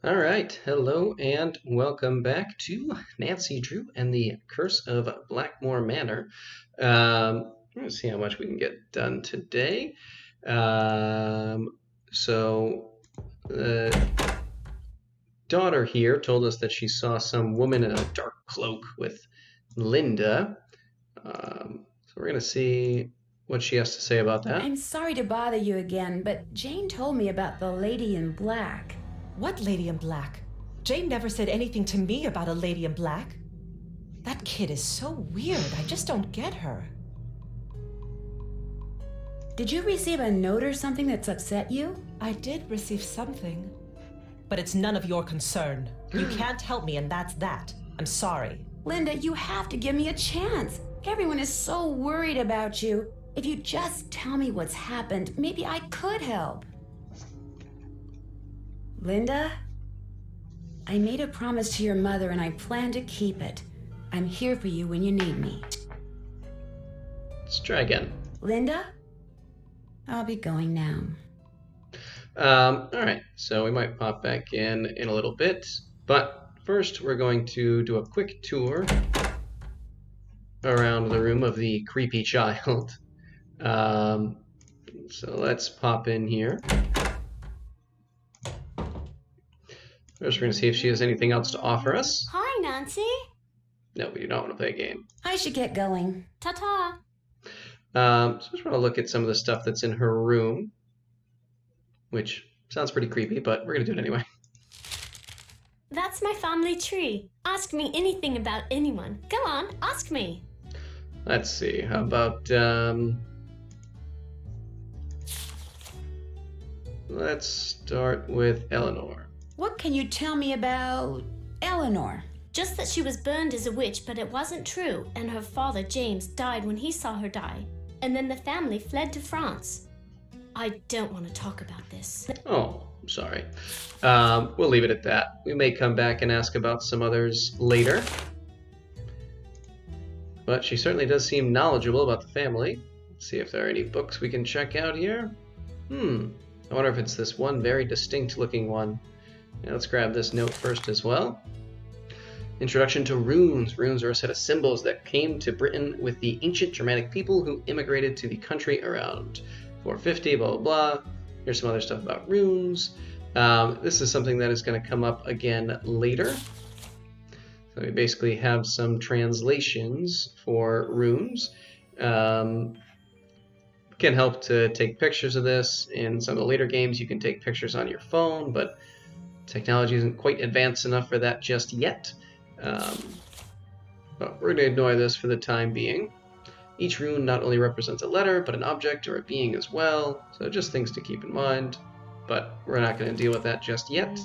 All right, hello and welcome back to Nancy Drew and the Curse of Blackmoor Manor. Let's see how much we can get done today. Um, the daughter here told us that she saw some woman in a dark cloak with Linda. So we're going to see what she has to say about that. I'm sorry to bother you again, but Jane told me about the lady in black. What lady in black? Jane never said anything to me about a lady in black. That kid is so weird. I just don't get her. Did you receive a note or something that's upset you? I did receive something. But it's none of your concern. You can't help me, and that's that. I'm sorry. Linda, you have to give me a chance. Everyone is so worried about you. If you just tell me what's happened, maybe I could help. Linda, I made a promise to your mother and I plan to keep it. I'm here for you when you need me. Let's try again. Linda, I'll be going now. All right, so we might pop back in a little bit, but first we're going to do a quick tour around the room of the creepy child. So let's pop in here. First, we're going to see if she has anything else to offer us. Hi, Nancy. No, we don't want to play a game. I should get going. Ta-ta. So just want to look at some of the stuff that's in her room, which sounds pretty creepy, but we're going to do it anyway. That's my family tree. Ask me anything about anyone. Go on, ask me. Let's see, how about, let's start with Eleanor. What can you tell me about Eleanor? Just that she was burned as a witch, but it wasn't true, and her father, James, died when he saw her die. And then the family fled to France. I don't want to talk about this. Oh, I'm sorry. We'll leave it at that. We may come back and ask about some others later. But she certainly does seem knowledgeable about the family. Let's see if there are any books we can check out here. I wonder if it's this one very distinct looking one. Now let's grab this note first as well. Introduction to runes. Runes are a set of symbols that came to Britain with the ancient Germanic people who immigrated to the country around 450, blah, blah, blah. Here's some other stuff about runes. This is something that is going to come up again later. So we basically have some translations for runes. Can help to take pictures of this. In some of the later games, you can take pictures on your phone, but technology isn't quite advanced enough for that just yet. But we're going to ignore this for the time being. Each rune not only represents a letter, but an object or a being as well. So just things to keep in mind. But we're not going to deal with that just yet.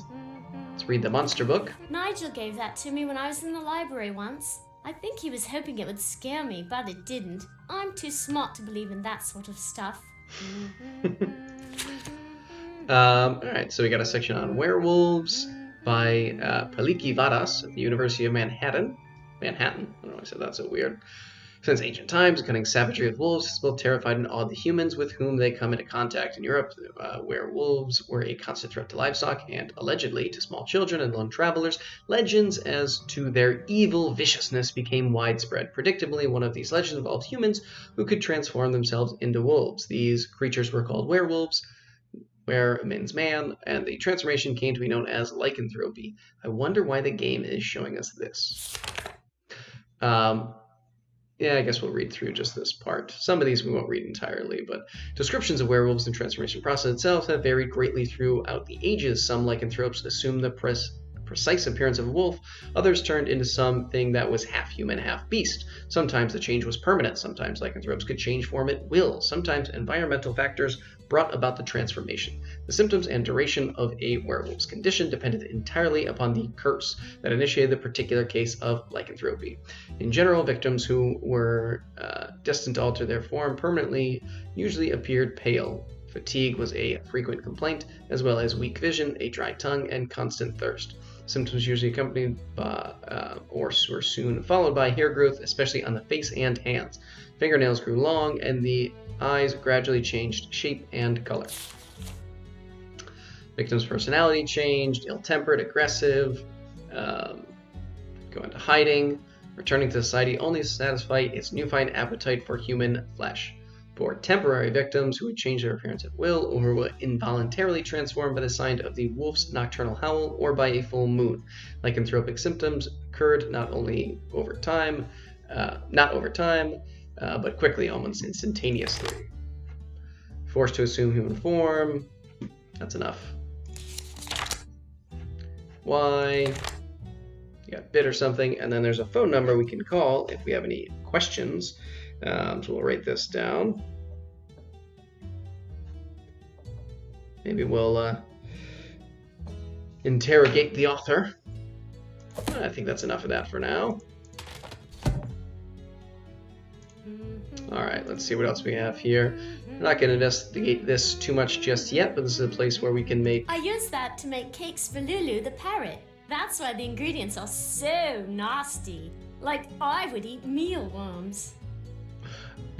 Let's read the monster book. Nigel gave that to me when I was in the library once. I think he was hoping it would scare me, but it didn't. I'm too smart to believe in that sort of stuff. Alright, so we got a section on werewolves by Paliki Vadas at the University of Manhattan. I don't know why I said that so weird. Since ancient times, the cunning savagery of wolves has both terrified and awed the humans with whom they come into contact. In Europe, werewolves were a constant threat to livestock and, allegedly, to small children and lone travelers. Legends as to their evil viciousness became widespread. Predictably, one of these legends involved humans who could transform themselves into wolves. These creatures were called werewolves, were means man, and the transformation came to be known as lycanthropy. I wonder why the game is showing us this. Yeah, I guess we'll read through just this part. Some of these we won't read entirely, but descriptions of werewolves and transformation process itself have varied greatly throughout the ages. Some lycanthropes assumed the precise appearance of a wolf, others turned into something that was half human, half beast. Sometimes the change was permanent, sometimes lycanthropes could change form at will, sometimes environmental factors brought about the transformation. The symptoms and duration of a werewolf's condition depended entirely upon the curse that initiated the particular case of lycanthropy. In general, victims who were destined to alter their form permanently usually appeared pale. Fatigue was a frequent complaint, as well as weak vision, a dry tongue, and constant thirst. Symptoms usually accompanied by, or were soon followed by hair growth, especially on the face and hands. Fingernails grew long, and the eyes gradually changed shape and color. Victim's personality changed, ill-tempered, aggressive, go into hiding, returning to society only to satisfy its newfound appetite for human flesh. For temporary victims who would change their appearance at will or who were involuntarily transformed by the sign of the wolf's nocturnal howl or by a full moon. Lycanthropic symptoms occurred not over time, but quickly, almost instantaneously. Forced to assume human form. That's enough. Y. You got bit or something, and then there's a phone number we can call if we have any questions. So we'll write this down. Maybe we'll interrogate the author. I think that's enough of that for now. Alright, let's see what else we have here. I'm not going to investigate this too much just yet, but this is a place where we can make... I used that to make cakes for Lulu the parrot. That's why the ingredients are so nasty. Like I would eat mealworms.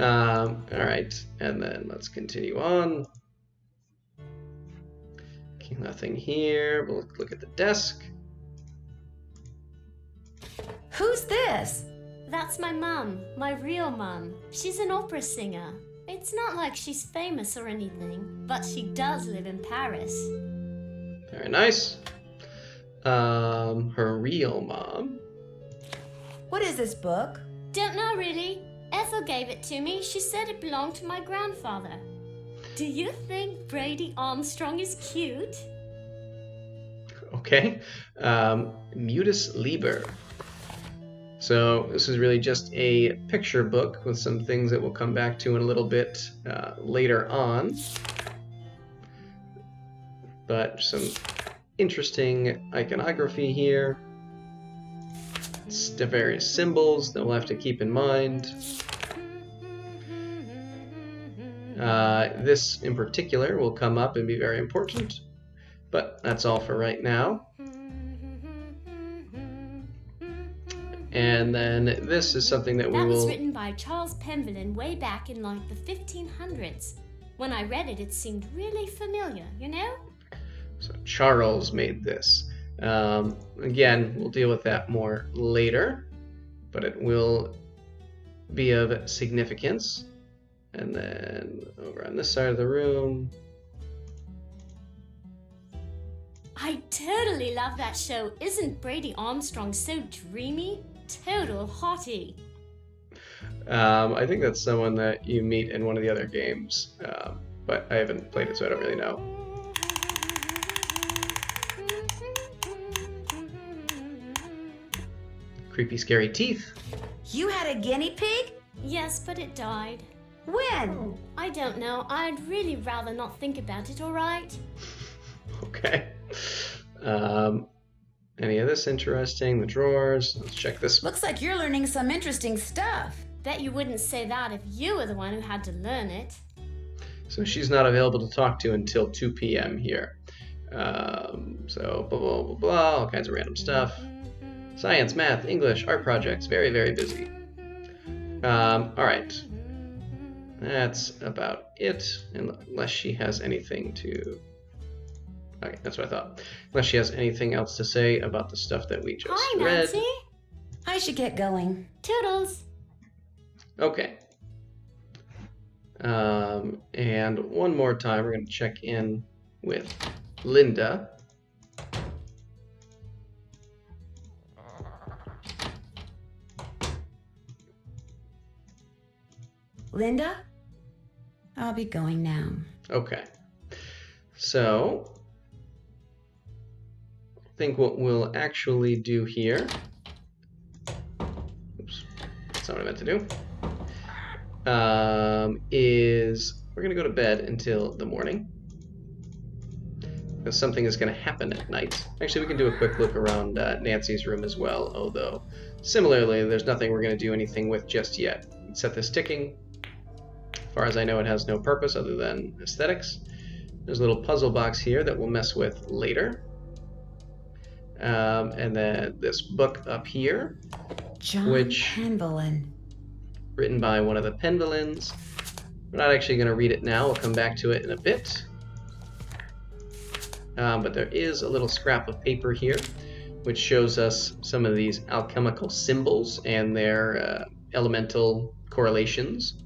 Alright, and then let's continue on. Okay, nothing here. We'll look at the desk. Who's this? That's my mum, my real mum. She's an opera singer. It's not like she's famous or anything, but she does live in Paris. Very nice. Her real mom. What is this book? Don't know really. Ethel gave it to me. She said it belonged to my grandfather. Do you think Brady Armstrong is cute? Okay. Mutus Liber. So this is really just a picture book with some things that we'll come back to in a little bit later on. But some interesting iconography here. It's the various symbols that we'll have to keep in mind. This in particular will come up and be very important, but that's all for right now. And then this is something that we will... That was written by Charles Penvillin way back in like the 1500s. When I read it, it seemed really familiar, you know? So Charles made this. Again, we'll deal with that more later, but it will be of significance. And then over on this side of the room... I totally love that show. Isn't Brady Armstrong so dreamy? Total hottie. I think that's someone that you meet in one of the other games, but I haven't played it, so I don't really know. Creepy, scary teeth. You had a guinea pig? Yes, but it died. When? I don't know. I'd really rather not think about it, alright? Okay. Any of this interesting? The drawers. Let's check this. Looks like you're learning some interesting stuff. Bet you wouldn't say that if you were the one who had to learn it. So she's not available to talk to until 2 p.m. here. So blah, blah, blah, blah, all kinds of random stuff. Science, math, English, art projects. Very, very busy. All right. That's about it, unless she has anything to... Okay, that's what I thought. Unless she has anything else to say about the stuff that we just Hi, read. Nancy. I should get going. Toodles. Okay. And one more time, we're going to check in with Linda. Linda? I'll be going now. Okay. So, I think what we'll actually do here... Oops, that's not what I meant to do. Is we're going to go to bed until the morning. Because something is going to happen at night. Actually, we can do a quick look around Nancy's room as well, although similarly, there's nothing we're going to do anything with just yet. Set this ticking. As far as I know, it has no purpose other than aesthetics. There's a little puzzle box here that we'll mess with later. And then this book up here, John Penvillin. Written by one of the Penvillins. We're not actually going to read it now. We'll come back to it in a bit. but there is a little scrap of paper here which shows us some of these alchemical symbols and their elemental correlations.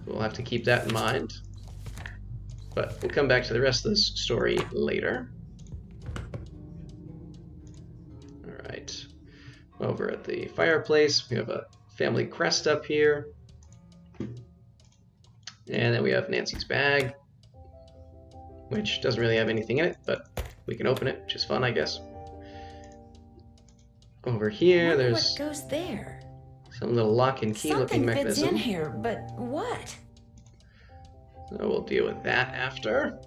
We'll have to keep that in mind. But we'll come back to the rest of this story later. Alright. Over at the fireplace, we have a family crest up here. And then we have Nancy's bag, which doesn't really have anything in it, but we can open it, which is fun, I guess. Over here, there's what goes there. some little lock and key looking Something fits mechanism. in here, but what? So we'll deal with that after.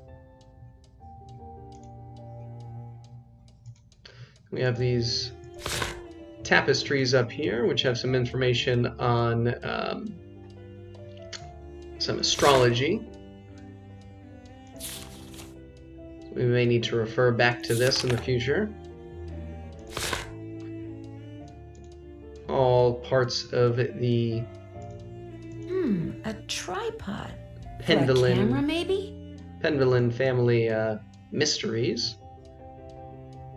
We have these tapestries up here, which have some information on some astrology. We may need to refer back to this in the future. All parts of the A tripod. Pendulum. For a camera, maybe? Pendulum family mysteries.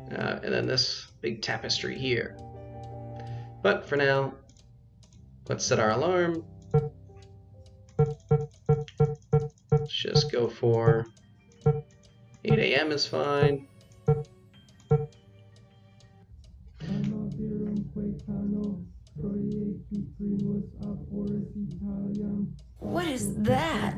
And then this big tapestry here. But for now, let's set our alarm. Let's just go for 8 a.m. is fine. What is that?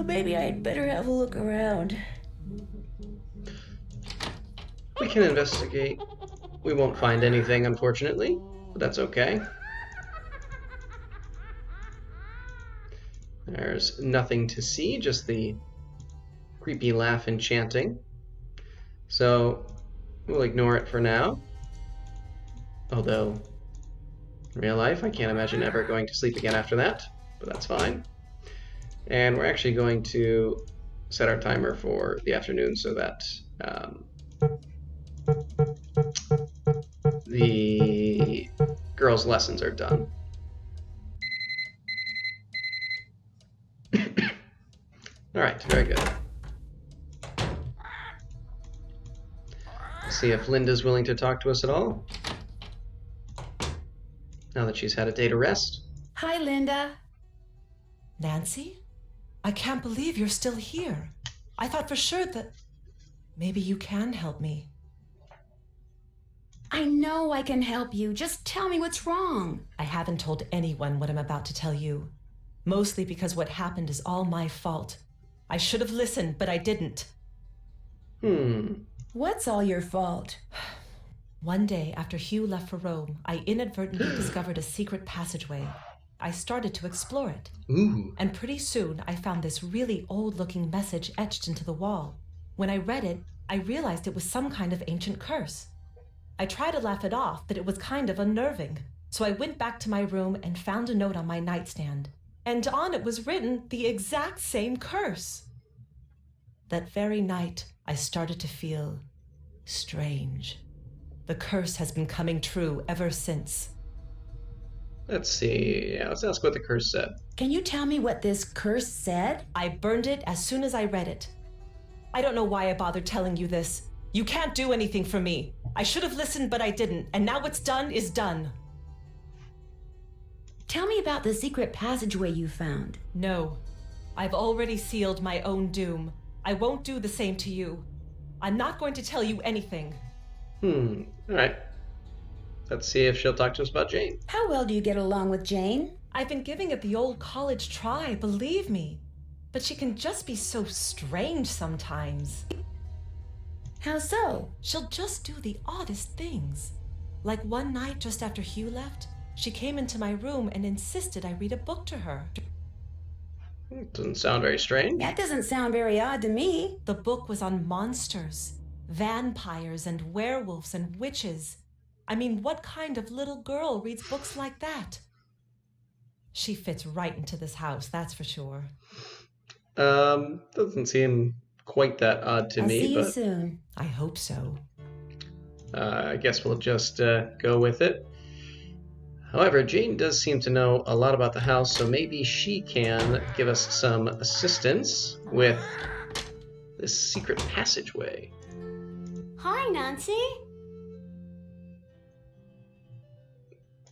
Maybe I'd better have a look around. We can investigate. We won't find anything, unfortunately, but that's okay. There's nothing to see, just the creepy laugh and chanting. So we'll ignore it for now. Although, in real life, I can't imagine ever going to sleep again after that, but that's fine. And we're actually going to set our timer for the afternoon so that the girls' lessons are done. Alright, very good. See if Linda's willing to talk to us at all. Now that she's had a day to rest. Hi, Linda. Nancy? I can't believe you're still here. I thought for sure that maybe you can help me. I know I can help you. Just tell me what's wrong. I haven't told anyone what I'm about to tell you. Mostly because what happened is all my fault. I should have listened, but I didn't. What's all your fault? One day after Hugh left for Rome, I inadvertently discovered a secret passageway. I started to explore it. Ooh. And pretty soon I found this really old-looking message etched into the wall. When I read it, I realized it was some kind of ancient curse. I tried to laugh it off, but it was kind of unnerving. So I went back to my room and found a note on my nightstand. And on it was written the exact same curse. That very night, I started to feel strange. The curse has been coming true ever since. Let's see. Yeah, let's ask what the curse said. Can you tell me what this curse said? I burned it as soon as I read it. I don't know why I bothered telling you this. You can't do anything for me. I should have listened, but I didn't. And now what's done is done. Tell me about the secret passageway you found. No. I've already sealed my own doom. I won't do the same to you. I'm not going to tell you anything. Alright. Let's see if she'll talk to us about Jane. How well do you get along with Jane? I've been giving it the old college try, believe me. But she can just be so strange sometimes. How so? She'll just do the oddest things. Like one night just after Hugh left, she came into my room and insisted I read a book to her. Doesn't sound very strange. That doesn't sound very odd to me. The book was on monsters, vampires and werewolves and witches. I mean, what kind of little girl reads books like that? She fits right into this house, that's for sure. Doesn't seem quite that odd to I'll me, see you but soon. I hope so. I guess we'll just go with it. However, Jane does seem to know a lot about the house, so maybe she can give us some assistance with this secret passageway. Hi, Nancy.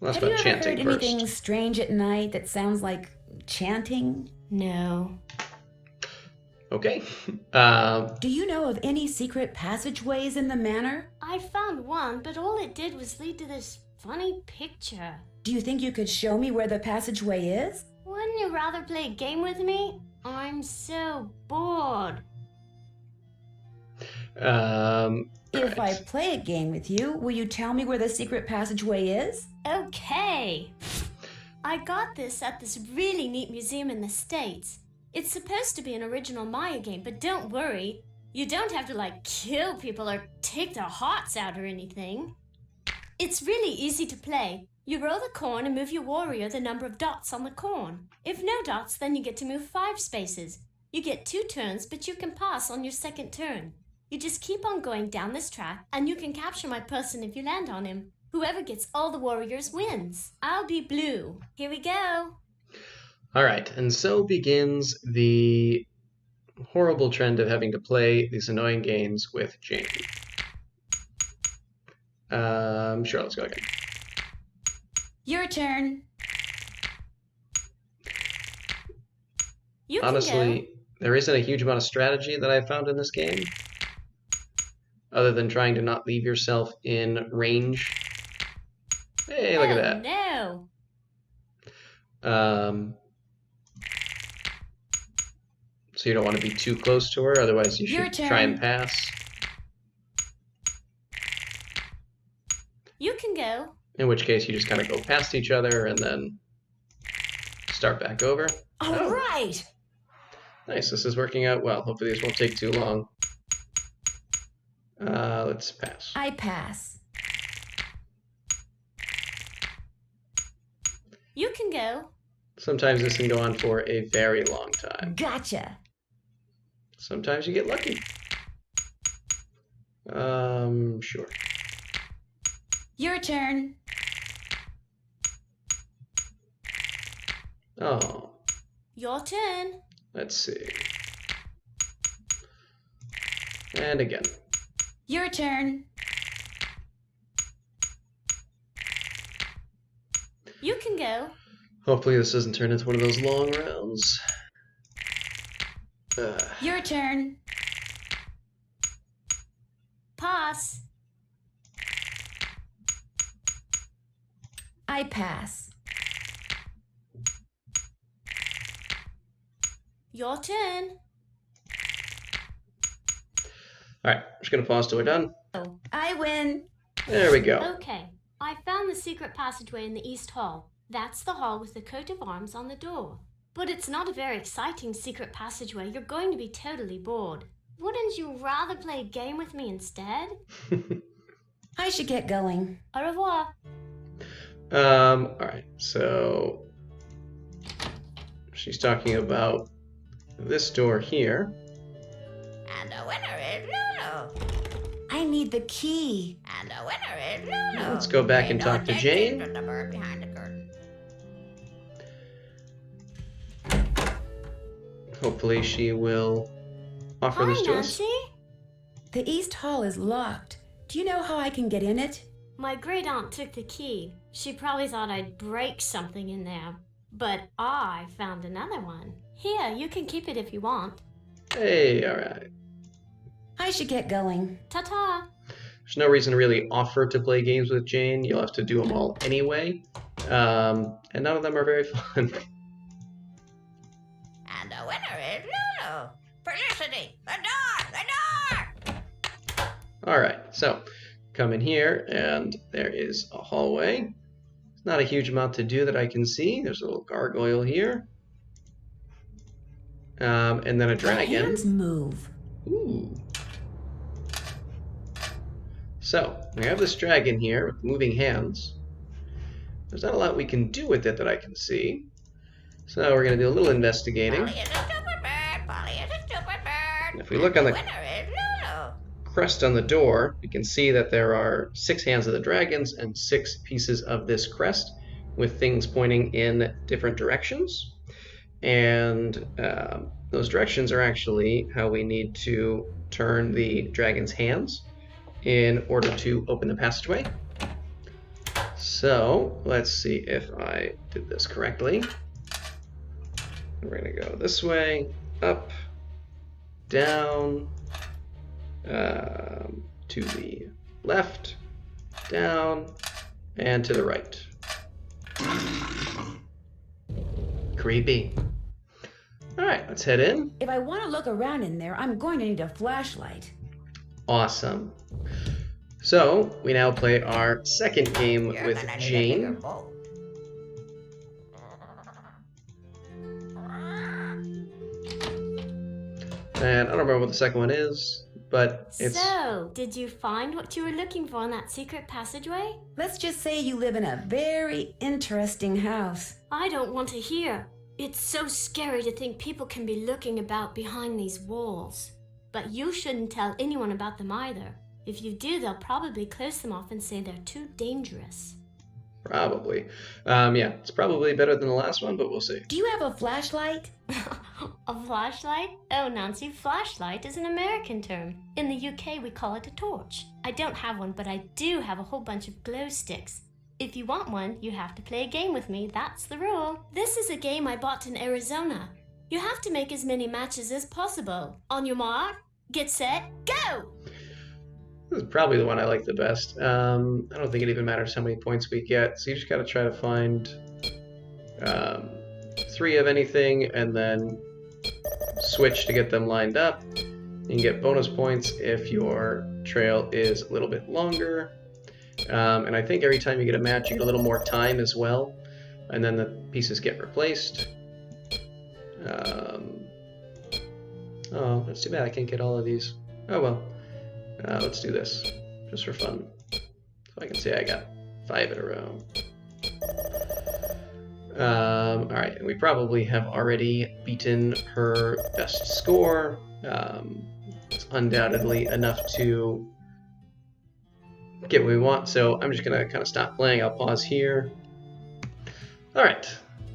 Well, that's Have you about ever heard chanting anything first. strange at night that sounds like chanting? No. Okay. Do you know of any secret passageways in the manor? I found one, but all it did was lead to this funny picture. Do you think you could show me where the passageway is? Wouldn't you rather play a game with me? I'm so bored. If I Right. play a game with you, will you tell me where the secret passageway is? Okay. I got this at this really neat museum in the States. It's supposed to be an original Maya game, but don't worry. You don't have to, like, kill people or take their hearts out or anything. It's really easy to play. You roll the corn and move your warrior the number of dots on the corn. If no dots, then you get to move 5 spaces. You get 2 turns, but you can pass on your second turn. You just keep on going down this track, and you can capture my person if you land on him. Whoever gets all the warriors wins. I'll be blue. Here we go. All right, and so begins the horrible trend of having to play these annoying games with Jane. Sure, let's go again. Your turn. You can go. Honestly, there isn't a huge amount of strategy that I've found in this game, other than trying to not leave yourself in range. Hey, look at that. No. So you don't want to be too close to her, otherwise you Your should try and turn. pass. You can go. In which case you just kind of go past each other and then start back over. All Oh. right. Nice, this is working out well. Hopefully this won't take too long. Let's pass. I pass. You can go. Sometimes this can go on for a very long time. Gotcha. Sometimes you get lucky. Sure. Your turn. Oh, Your turn. let's see. And again. Your turn. You can go. Hopefully this doesn't turn into one of those long rounds. Your turn. Pass. I pass. Your turn. All right, just gonna pause till we're done. I win. There we go. Okay. I found the secret passageway in the East Hall. That's the hall with the coat of arms on the door. But it's not a very exciting secret passageway. You're going to be totally bored. Wouldn't you rather play a game with me instead? I should get going. Au revoir. All right, so she's talking about this door here. And the winner is Lulu. I need the key. And the winner is Lulu. Let's go back and talk to Jane. The bird behind the curtain. Hopefully she will offer Hi, this to us. Nancy. The East Hall is locked. Do you know how I can get in it? My great aunt took the key. She probably thought I'd break something in there. But I found another one. Here, you can keep it if you want. Hey, all right. I should get going. Ta-ta. There's no reason to really offer to play games with Jane. You'll have to do them all anyway. And none of them are very fun. And the winner is Lulu. Felicity, the door. All right, so come in here, and there is a hallway. There's not a huge amount to do that I can see. There's a little gargoyle here. And then a dragon. Hands move. Ooh. So, we have this dragon here with moving hands. There's not a lot we can do with it that I can see. So we're going to do a little investigating. Polly is a stupid bird. Polly is a stupid bird. If we look on the winner is Lulu. crest on the door, we can see that there are 6 hands of the dragons and 6 pieces of this crest. with things pointing in different directions. And those directions are actually how we need to turn the dragon's hands in order to open the passageway. So let's see if I did this correctly. We're going to go this way, up, down, to the left, down, and to the right. Creepy. All right, let's head in. If I want to look around in there, I'm going to need a flashlight. Awesome. So we now play our second game with Jane. And I don't remember what the second one is, but it's... So, did you find what you were looking for in that secret passageway? Let's just say you live in a very interesting house. I don't want to hear. It's so scary to think people can be looking about behind these walls. But you shouldn't tell anyone about them either. If you do, they'll probably close them off and say they're too dangerous. Probably. Yeah, it's probably better than the last one, but we'll see. Do you have a flashlight? A flashlight? Oh, Nancy, flashlight is an American term. In the UK, we call it a torch. I don't have one, but I do have a whole bunch of glow sticks. If you want one, you have to play a game with me. That's the rule. This is a game I bought in Arizona. You have to make as many matches as possible. On your mark, get set, go! This is probably the one I like the best. I don't think it even matters how many points we get, so you just gotta try to find 3 of anything and then switch to get them lined up. You can get bonus points if your trail is a little bit longer. And I think every time you get a match, you get a little more time as well, and then the pieces get replaced. Oh, that's too bad I can't get all of these. Oh well. Let's do this, just for fun. So I can say I got 5 in a row. Alright, and we probably have already beaten her best score. It's undoubtedly enough to get what we want, so I'm just going to kind of stop playing. I'll pause here. Alright,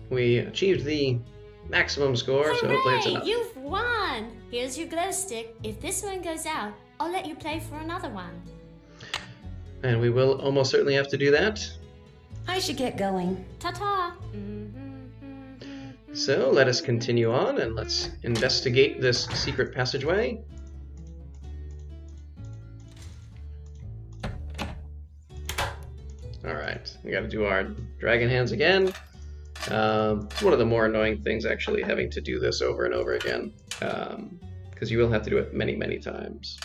we achieved the maximum score, so hopefully it's enough. You've won! Here's your glow stick. If this one goes out, I'll let you play for another one. And we will almost certainly have to do that. I should get going. Ta-ta! So let us continue on and let's investigate this secret passageway. Alright, we gotta do our dragon hands again. It's one of the more annoying things actually, having to do this over and over again. Because you will have to do it many, many times.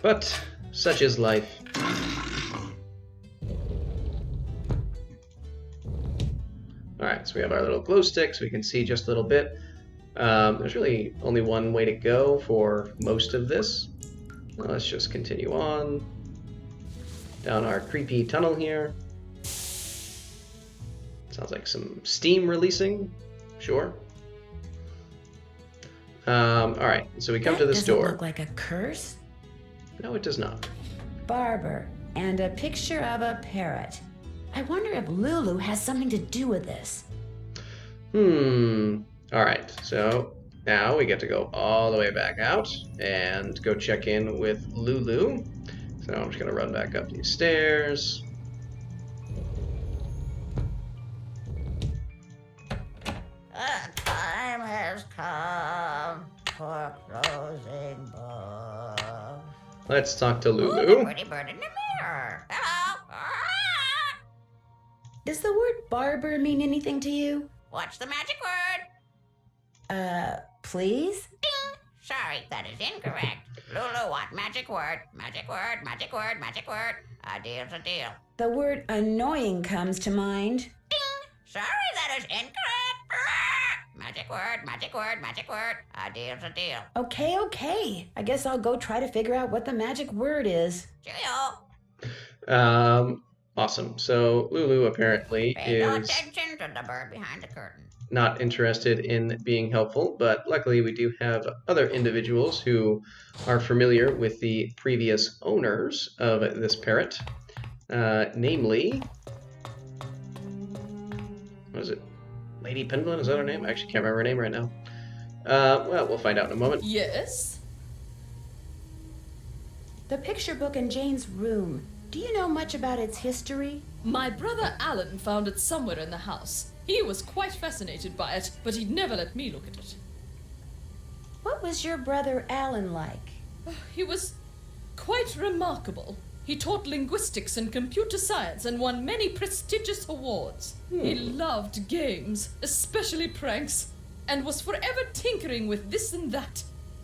But such is life. Alright, so we have our little glow sticks. We can see just a little bit. There's really only one way to go for most of this. Now let's just continue on down our creepy tunnel here. Sounds like some steam releasing. Sure. Alright, so we come to this door. Does it look like a curse? No, it does not. Barber, and a picture of a parrot. I wonder if Lulu has something to do with this. Alright, so now we get to go all the way back out and go check in with Lulu. So I'm just going to run back up these stairs. The time has come for closing books. Let's talk to Ooh, the Lulu. pretty bird in the mirror. Hello. Does the word barber mean anything to you? What's the magic word? Please? Ding. Sorry, that is incorrect. Lulu, what magic word? Magic word, magic word, magic word. A deal's a deal. The word annoying comes to mind. Ding. Sorry, that is incorrect. Magic word, magic word, magic word. A deal's a deal. Okay. I guess I'll go try to figure out what the magic word is. Cheerio. Awesome. So Lulu apparently Pay no is attention to the bird behind the curtain. not interested in being helpful, but luckily we do have other individuals who are familiar with the previous owners of this parrot, namely What is it? Lady Penguin? Is that her name? I actually can't remember her name right now. Well, we'll find out in a moment. Yes? The picture book in Jane's room. Do you know much about its history? My brother Alan found it somewhere in the house. He was quite fascinated by it, but he'd never let me look at it. What was your brother Alan like? He was quite remarkable. He taught linguistics and computer science and won many prestigious awards. He loved games, especially pranks, and was forever tinkering with this and that.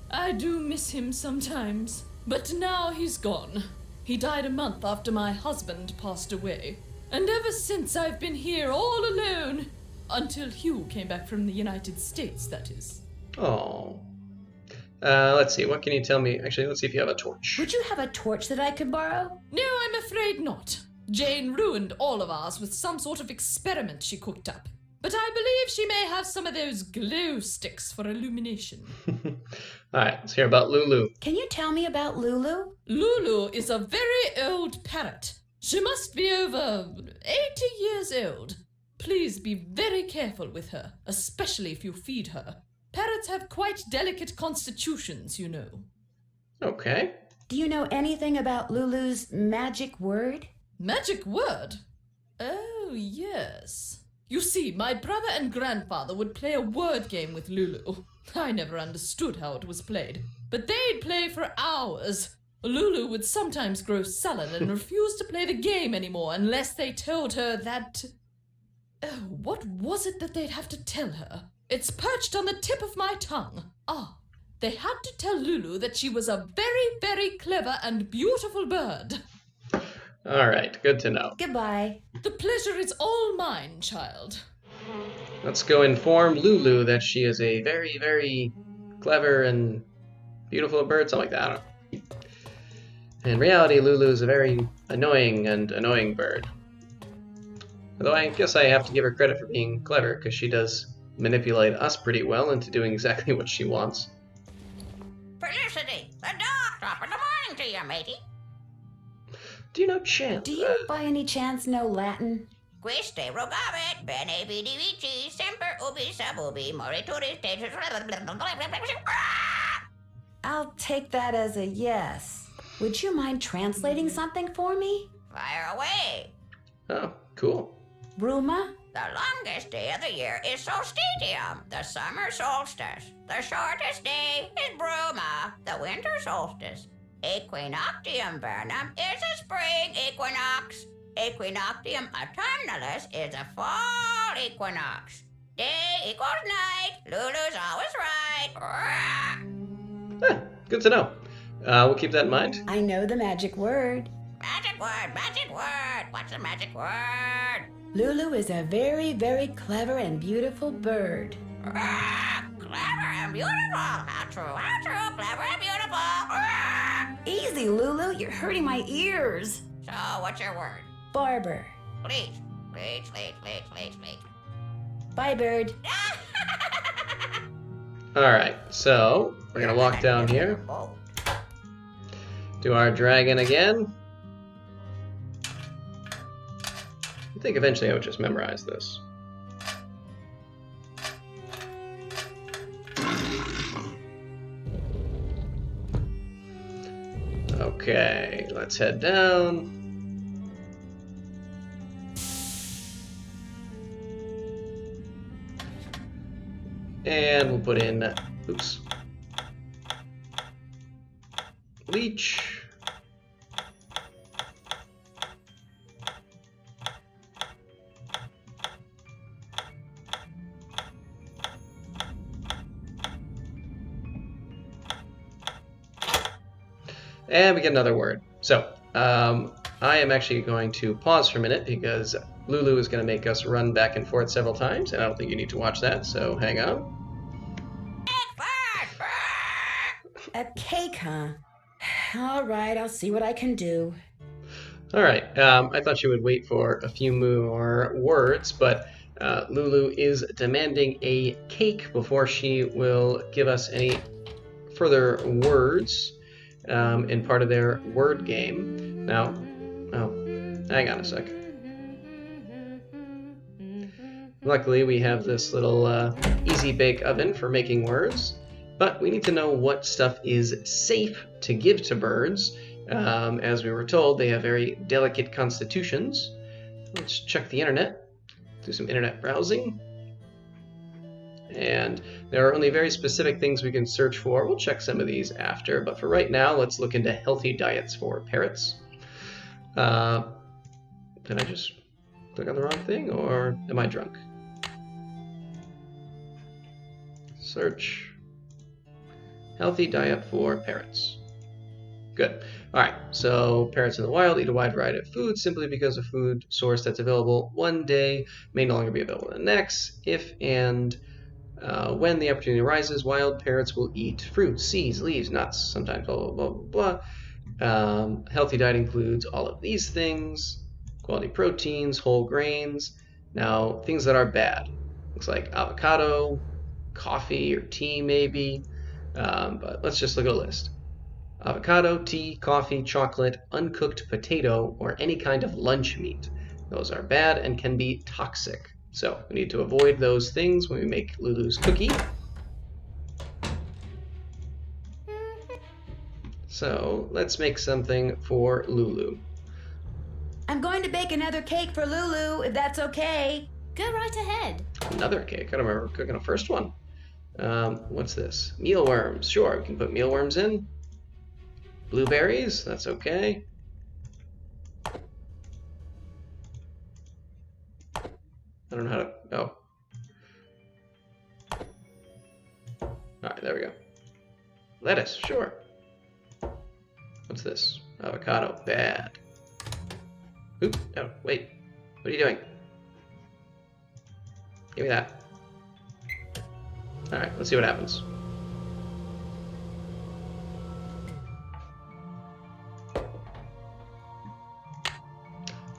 I do miss him sometimes, but now he's gone. He died a month after my husband passed away, and ever since I've been here all alone. Until Hugh came back from the United States, that is. Oh. Let's see, what can you tell me? Actually, let's see if you have a torch. Would you have a torch that I could borrow? No, I'm afraid not. Jane ruined all of ours with some sort of experiment she cooked up. But I believe she may have some of those glow sticks for illumination. Alright, let's hear about Lulu. Can you tell me about Lulu? Lulu is a very old parrot. She must be over 80 years old. Please be very careful with her, especially if you feed her. Parrots have quite delicate constitutions, you know. Okay. Do you know anything about Lulu's magic word? Magic word? Oh, yes. You see, my brother and grandfather would play a word game with Lulu. I never understood how it was played, but they'd play for hours. Lulu would sometimes grow sullen and refuse to play the game anymore unless they told her that... Oh, what was it that they'd have to tell her? It's perched on the tip of my tongue. Ah, they had to tell Lulu that she was a very, very clever and beautiful bird. Alright, good to know. Goodbye. The pleasure is all mine, child. Let's go inform Lulu that she is a very, very clever and beautiful bird, something like that. I don't know. In reality, Lulu is a very annoying bird. Although I guess I have to give her credit for being clever, because she does manipulate us pretty well into doing exactly what she wants. Felicity, the dog. Top of the morning to you, matey. Do you know chant? Do you by any chance know Latin? Quiste rogavit, bene vidi vici, semper ubi sub ubi, morituri status. I'll take that as a yes. Would you mind translating something for me? Fire away. Oh, cool. Ruma? The longest day of the year is solstitium, the summer solstice. The shortest day is bruma, the winter solstice. Equinoctium vernum is a spring equinox. Equinoctium autumnalis is a fall equinox. Day equals night. Lulu's always right. Good to know. We'll keep that in mind. I know the magic word. Magic word, magic word. What's the magic word? Lulu is a very, very clever and beautiful bird. Clever and beautiful. How true, clever and beautiful. Easy, Lulu. You're hurting my ears. So, what's your word? Barber. Please. Bye, bird. Alright, so we're gonna walk down here. Do our dragon again. I think eventually I would just memorize this. Okay, let's head down. And we'll put in, oops, leech. And we get another word. So, I am actually going to pause for a minute because Lulu is going to make us run back and forth several times, and I don't think you need to watch that, so hang on. A cake, huh? All right, I'll see what I can do. Alright, I thought you would wait for a few more words, but Lulu is demanding a cake before she will give us any further words in part of their word game. Now, oh, hang on a sec. Luckily, we have this little easy bake oven for making words, but we need to know what stuff is safe to give to birds. As we were told, they have very delicate constitutions. Let's check the internet, do some internet browsing. And there are only very specific things we can search for. We'll check some of these after, but for right now, let's look into healthy diets for parrots. Did I just click on the wrong thing, or am I drunk? Search. Healthy diet for parrots. Good. Alright, so parrots in the wild eat a wide variety of food simply because a food source that's available one day may no longer be available the next. If and when the opportunity arises, wild parrots will eat fruits, seeds, leaves, nuts, sometimes blah, blah, blah, blah. Healthy diet includes all of these things: quality proteins, whole grains. Now, things that are bad. Looks like avocado, coffee or tea maybe, but let's just look at a list. Avocado, tea, coffee, chocolate, uncooked potato, or any kind of lunch meat. Those are bad and can be toxic. So we need to avoid those things when we make Lulu's cookie. So let's make something for Lulu. I'm going to bake another cake for Lulu, if that's okay. Go right ahead. Another cake. I don't remember cooking a first one. What's this? Mealworms. Sure, we can put mealworms in. Blueberries. That's okay. I don't know how to... Oh. Alright, there we go. Lettuce. Sure. What's this? Avocado. Bad. Oop. No, wait. What are you doing? Give me that. Alright, let's see what happens.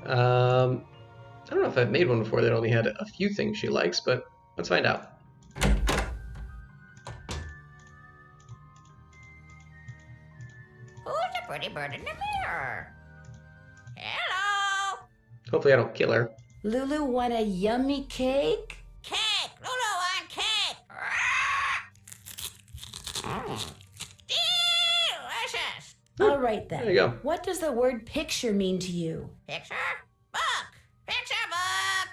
I don't know if I've made one before that only had a few things she likes, but let's find out. Who's the pretty bird in the mirror? Hello? Hopefully I don't kill her. Lulu want a yummy cake? Cake! Lulu on cake! Delicious! All right then. There you go. What does the word picture mean to you? Picture? Book! Picture book!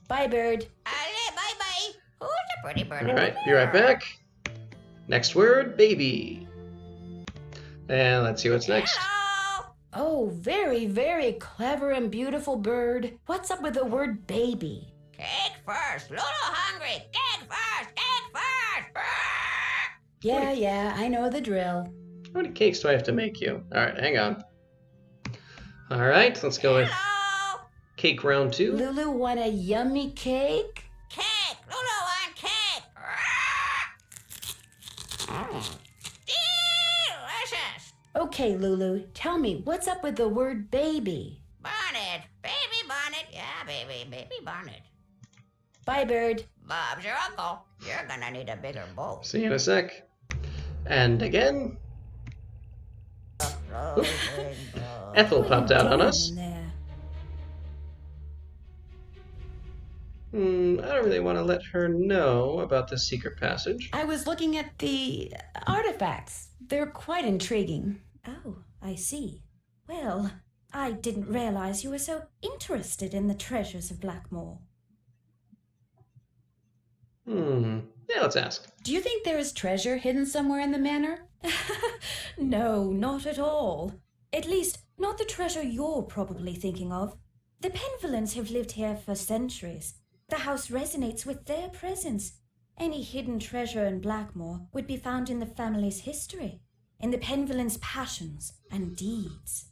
Bye, bird. Bye-bye. Who's the pretty bird in the Alright, mirror? be right back. Next word, baby. And let's see what's next. Hello? Oh, very, very clever and beautiful bird. What's up with the word baby? Cake first. Lulu hungry. Cake first. Cake first. Yeah, I know the drill. How many cakes do I have to make you? Alright, hang on. Alright, let's go with Hello? cake round 2. Lulu want a yummy cake? Cake. Lulu on cake. Delicious. Okay, Lulu, tell me, what's up with the word baby? Bonnet. Baby bonnet. Yeah, baby. Baby bonnet. Bye, bird. Bob's your uncle. You're gonna need a bigger boat. See you in a sec. And again, Ethel popped out on us. In there. I don't really want to let her know about the secret passage. I was looking at the artifacts. They're quite intriguing. Oh, I see. Well, I didn't realize you were so interested in the treasures of Blackmoor. Yeah, let's ask. Do you think there is treasure hidden somewhere in the manor? No, not at all. At least, not the treasure you're probably thinking of. The Penvillans have lived here for centuries. The house resonates with their presence. Any hidden treasure in Blackmoor would be found in the family's history, in the Penvillans' passions and deeds.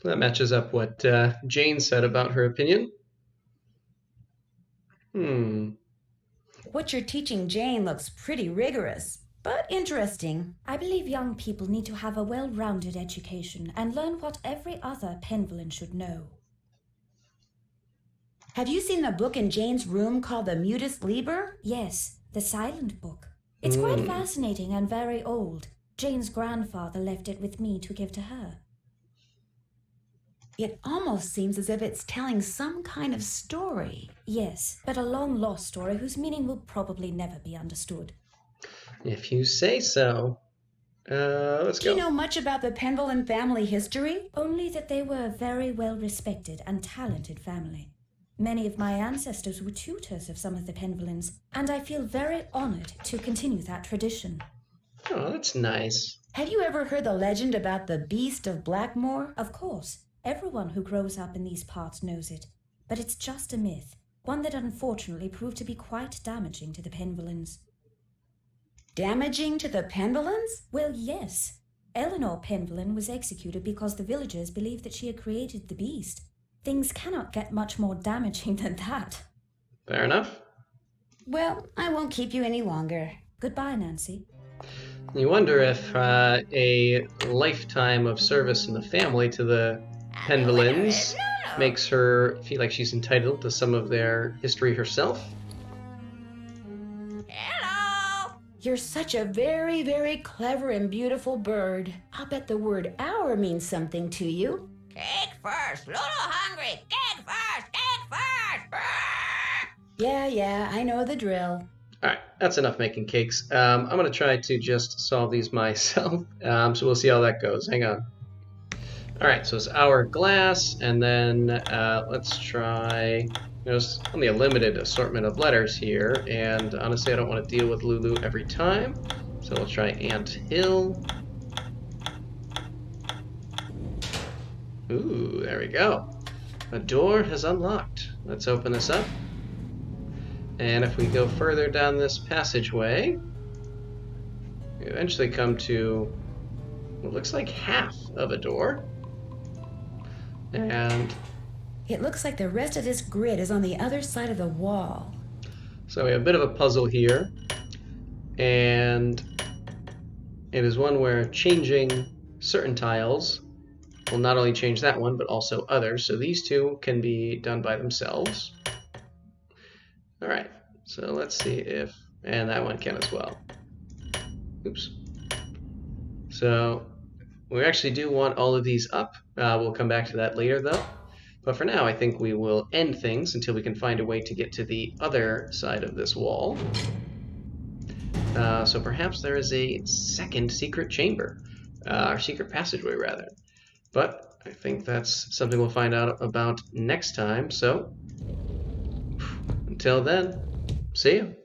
That matches up what Jane said about her opinion. What you're teaching Jane looks pretty rigorous, but interesting. I believe young people need to have a well-rounded education and learn what every other Penvillan should know. Have you seen the book in Jane's room called the Mutus Liber? Yes, the silent book. It's quite fascinating and very old. Jane's grandfather left it with me to give to her. It almost seems as if it's telling some kind of story. Yes, but a long-lost story whose meaning will probably never be understood. If you say so. Let's Do go. you know much about the Penvillin family history? Only that they were a very well-respected and talented family. Many of my ancestors were tutors of some of the Penvillins, and I feel very honored to continue that tradition. Oh, that's nice. Have you ever heard the legend about the Beast of Blackmoor? Of course, everyone who grows up in these parts knows it, but it's just a myth, one that unfortunately proved to be quite damaging to the Penvillins. Damaging to the Penvillins? Well, yes. Eleanor Penvillin was executed because the villagers believed that she had created the beast. Things cannot get much more damaging than that. Fair enough. Well, I won't keep you any longer. Goodbye, Nancy. You wonder if a lifetime of service in the family to the And the winner is Penvillins Lulu. makes her feel like she's entitled to some of their history herself. Hello. You're such a very, very clever and beautiful bird. I'll bet the word hour means something to you. Cake first. Lulu hungry. Cake first. Cake first. Yeah, I know the drill. Alright, that's enough making cakes. I'm going to try to just solve these myself, so we'll see how that goes. Hang on. Alright, so it's hourglass, and then let's try... There's only a limited assortment of letters here, and honestly I don't want to deal with Lulu every time, so we'll try Ant Hill. Ooh, there we go. A door has unlocked. Let's open this up. And if we go further down this passageway, we eventually come to what looks like half of a door. And It looks like the rest of this grid is on the other side of the wall. so we have a bit of a puzzle here. And it is one where changing certain tiles will not only change that one, but also others. So these two can be done by themselves. Alright, so let's see if... And that one can as well. Oops. So we actually do want all of these up. We'll come back to that later, though. But for now, I think we will end things until we can find a way to get to the other side of this wall. So perhaps there is a second secret chamber. Or secret passageway, rather. But I think that's something we'll find out about next time. So until then, see you.